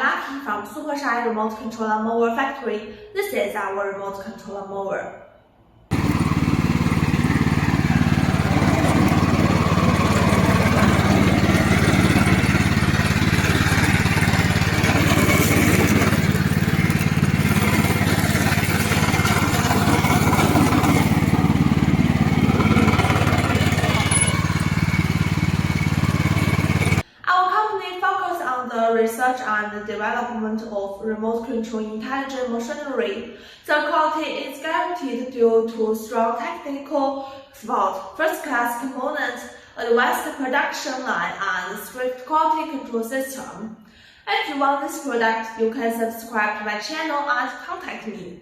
Lucky from Supershine Remote Controller Mower Factory. This is our remote controller mower. The research and development of remote control intelligent machinery. The quality is guaranteed due to strong technical support, first-class components, advanced production line, and strict quality control system. If you want this product, you can subscribe to my channel and contact me.